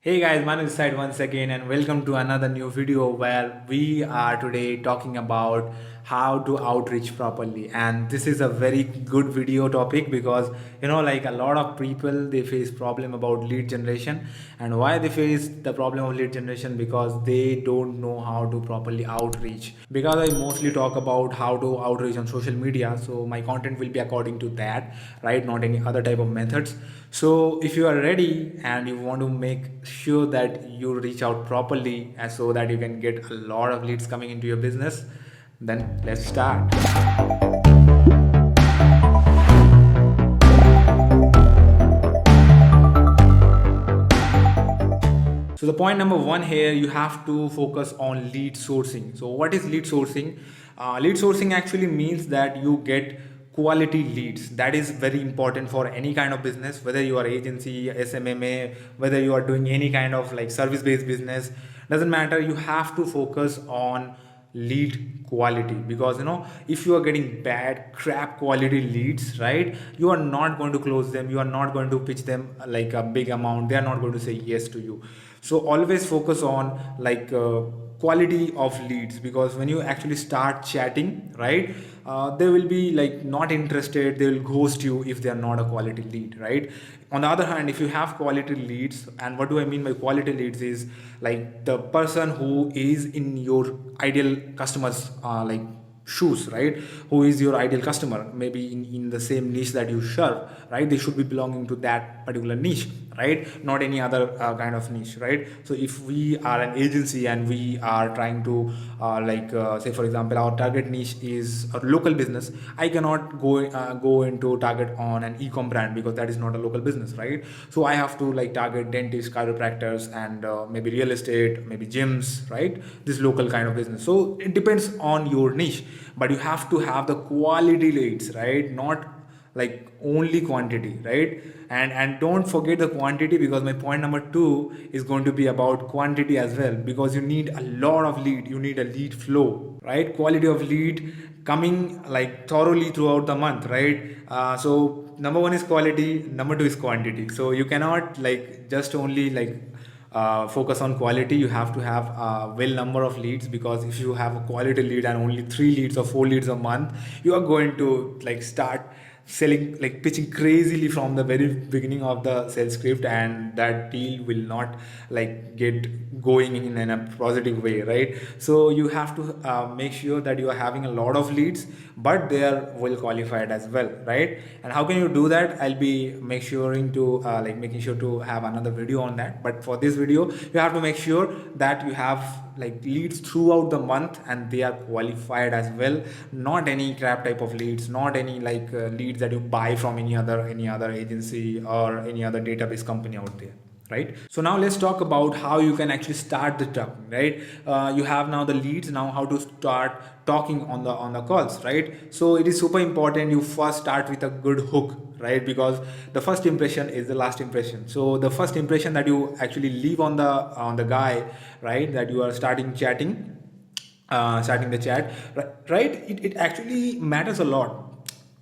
Hey guys, Manu this side once again and welcome to another new video where we are today talking about how to outreach properly. And this is a very good video topic because like a lot of people they face problem about lead generation. And why they face the problem of lead generation? Because they don't know how to properly outreach. Because I mostly talk about how to outreach on social media, so my content will be according to that, right? Not any other type of methods. So if you are ready and you want to make sure that you reach out properly and so that you can get a lot of leads coming into your business, then let's start. So the point number one here, you have to focus on lead sourcing. So what is lead sourcing? Lead sourcing actually means that you get quality leads. That is very important for any kind of business, whether you are agency, SMMA, whether you are doing any kind of like service based business, doesn't matter. You have to focus on lead quality, because if you are getting bad crap quality leads, right, you are not going to close them, you are not going to pitch them like a big amount, they are not going to say yes to you. So always focus on like quality of leads, because when you actually start chatting, right, they will be like not interested, they will ghost you if they are not a quality lead, right? On the other hand, if you have quality leads, and what do I mean by quality leads is like the person who is in your ideal customers like shoes, right, who is your ideal customer, maybe in the same niche that you serve, right, they should be belonging to that particular niche, right, not any other kind of niche, right? So if we are an agency and we are trying to say for example our target niche is a local business, I cannot go into target on an e-com brand because that is not a local business, right? So I have to like target dentists, chiropractors, and maybe real estate, maybe gyms, right, this local kind of business. So it depends on your niche, but you have to have the quality leads, right, not like only quantity, right? And don't forget the quantity, because my point number two is going to be about quantity as well, because you need a lot of lead, you need a lead flow, right? Quality of lead coming like thoroughly throughout the month, right? So number one is quality, number two is quantity. So you cannot like just only like focus on quality. You have to have a well number of leads, because if you have a quality lead and only 3 leads or 4 leads a month, you are going to like start selling, like pitching crazily from the very beginning of the sales script, and that deal will not like get going in a positive way, right? So you have to make sure that you are having a lot of leads, but they are well qualified as well, right? And how can you do that? I'll be make sure to like making sure to have another video on that, but for this video you have to make sure that you have like leads throughout the month and they are qualified as well, not any crap type of leads, not any like leads that you buy from any other agency or any other database company out there, right? So now let's talk about how you can actually start the talking, right? You have now the leads, now how to start talking on the calls, right? So it is super important you first start with a good hook, right? Because the first impression is the last impression. So the first impression that you actually leave on the guy, right, that you are starting the chat, right, it actually matters a lot.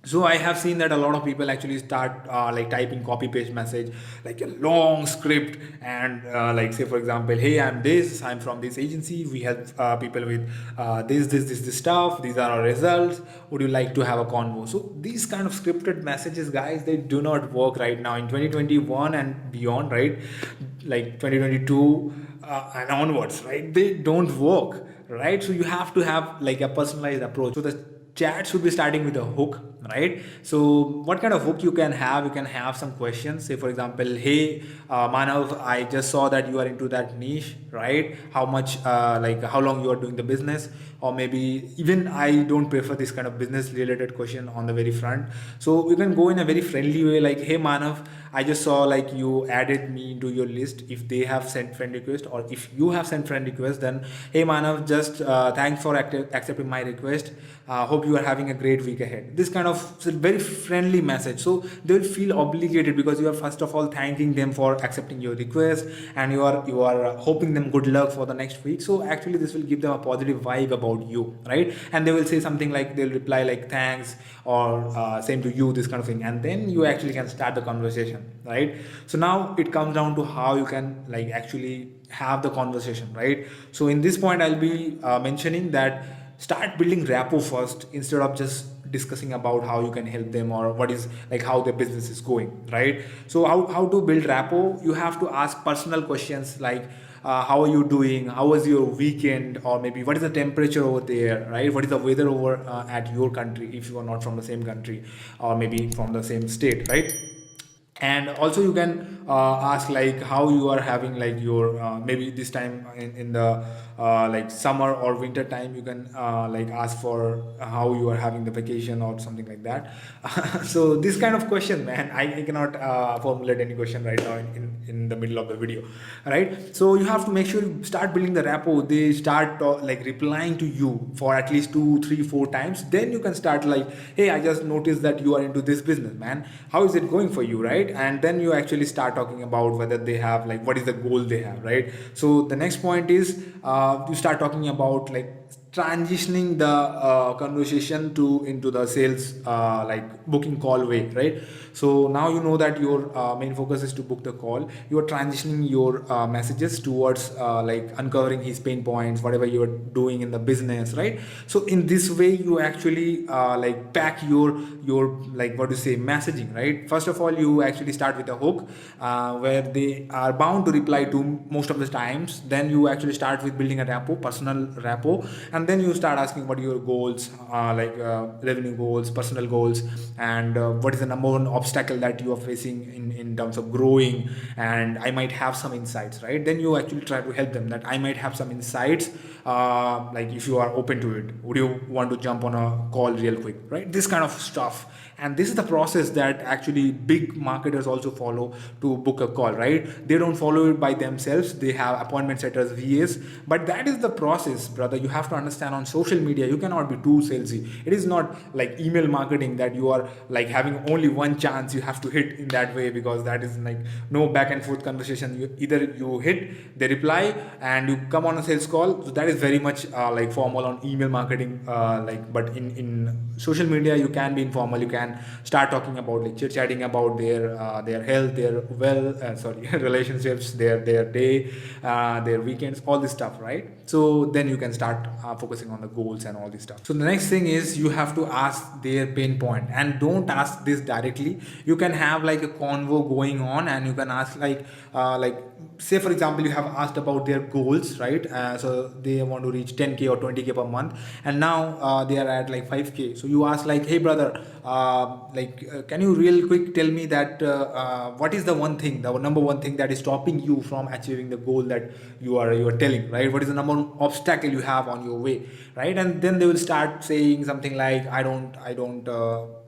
So I have seen that a lot of people actually start like typing copy paste message, like a long script, and like say for example, hey, I'm from this agency, we help people with this stuff, these are our results, would you like to have a convo? So these kind of scripted messages, guys, they do not work right now in 2021 and beyond, right? Like 2022 and onwards, right? They don't work, right? So you have to have like a personalized approach. So the chat should be starting with a hook, right? So what kind of hook you can have? You can have some questions, say for example, hey, Manav, I just saw that you are into that niche, right? How much like how long you are doing the business? Or maybe even I don't prefer this kind of business related question on the very front. So you can go in a very friendly way, like, hey Manav, I just saw like you added me into your list. If they have sent friend request, or if you have sent friend request, then hey Manav, just thanks for accepting my request. Hope you are having a great week ahead. This kind of of very friendly message. So they will feel obligated because you are first of all thanking them for accepting your request, and you are hoping them good luck for the next week. So actually this will give them a positive vibe about you, right? And they will say something like, they'll reply like thanks, or same to you, this kind of thing, and then you actually can start the conversation, right? So now it comes down to how you can like actually have the conversation, right? So in this point I'll be mentioning that start building rapport first, instead of just discussing about how you can help them or what is like how their business is going, right? So how to build rapport, you have to ask personal questions like how are you doing, how was your weekend, or maybe what is the temperature over there, right? What is the weather over at your country, if you are not from the same country, or maybe from the same state, right? And also you can ask like how you are having like your maybe this time in the like summer or winter time, you can like ask for how you are having the vacation or something like that. So this kind of question, man, I cannot formulate any question right now in the middle of the video, right? So you have to make sure you start building the rapport. They start like replying to you for at least 2 3 4 times, then you can start like, hey, I just noticed that you are into this business, man, how is it going for you, right? And then you actually start talking about whether they have like what is the goal they have, right? So the next point is you start talking about like transitioning the conversation to into the sales like booking call way, right? So now you know that your main focus is to book the call. You are transitioning your messages towards like uncovering his pain points, whatever you are doing in the business, right? So in this way you actually like pack your like what to say messaging, right? First of all, you actually start with a hook where they are bound to reply to most of the times. Then you actually start with building a rapport, personal rapport, and then you start asking what are your goals, like revenue goals, personal goals, and what is the number one obstacle that you are facing in terms of growing, and I might have some insights, right? Then you actually try to help them that I might have some insights, like if you are open to it, would you want to jump on a call real quick, right? This kind of stuff. And this is the process that actually big marketers also follow to book a call, right? They don't follow it by themselves, they have appointment setters, VAs, but that is the process, brother. You have to understand, on social media you cannot be too salesy. It is not like email marketing that you are like having only one chance you have to hit in that way, because that is like no back and forth conversation. Either you hit, they reply, and you come on a sales call. So that is very much like formal on email marketing, like, but in social media you can be informal. You can start talking about like chit chatting about their health, their relationships, their day, their weekends, all this stuff, right? So then you can start focusing on the goals and all this stuff. So the next thing is you have to ask their pain point, and don't ask this directly. You can have like a convo going on, and you can ask like say for example you have asked about their goals, right? So they want to reach 10k or 20k per month, and now they are at like 5k. So you ask like, hey brother, can you real quick tell me that what is the number one thing that is stopping you from achieving the goal that you are telling, right? What is the number one obstacle you have on your way, right? And then they will start saying something like, I don't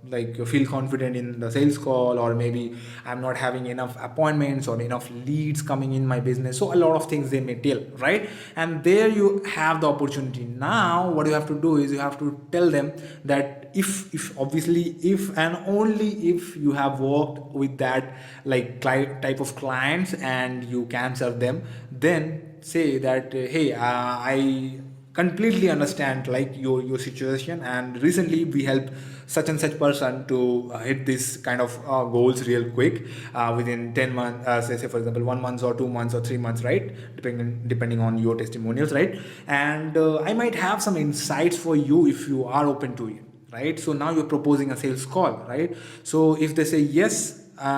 like feel confident in the sales call, or maybe I'm not having enough appointments or enough leads coming in my business. So a lot of things they may tell, right? And there you have the opportunity. Now what you have to do is you have to tell them that if obviously if and only if you have worked with that like type of clients and you can serve them, then say that hey, I completely understand like your situation, and recently we helped such and such person to hit this kind of goals real quick within 10 months, say for example 1 month or 2 months or 3 months, right? Depending on your testimonials, right? And I might have some insights for you if you are open to it, right? So now you're proposing a sales call, right? So if they say yes,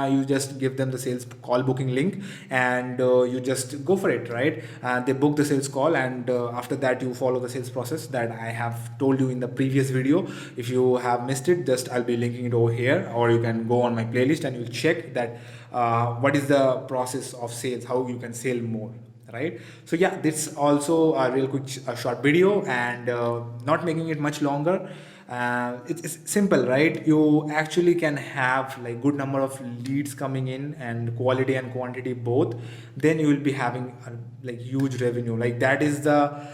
you just give them the sales call booking link, and you just go for it, right? They book the sales call, and after that you follow the sales process that I have told you in the previous video. If you have missed it, just I'll be linking it over here, or you can go on my playlist and you'll check that what is the process of sales, how you can sell more, right? So yeah, this also a real quick short video, and not making it much longer. It's simple, right? You actually can have like good number of leads coming in, and quality and quantity both. Then you will be having a like huge revenue. Like that is the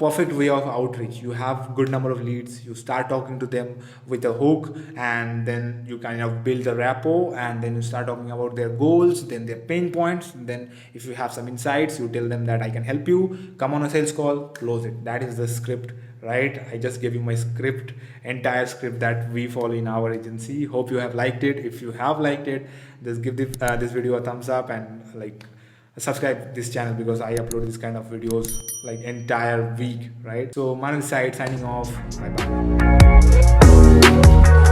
perfect way of outreach. You have good number of leads, you start talking to them with a hook, and then you kind of build a rapport, and then you start talking about their goals, then their pain points, and then if you have some insights, you tell them that I can help you, come on a sales call, close it. That is the script, right? I just gave you my script, entire script that we follow in our agency. Hope you have liked it. If you have liked it, just give this video a thumbs up, and like subscribe this channel, because I upload this kind of videos like entire week, right? So Manu side signing off. Bye bye.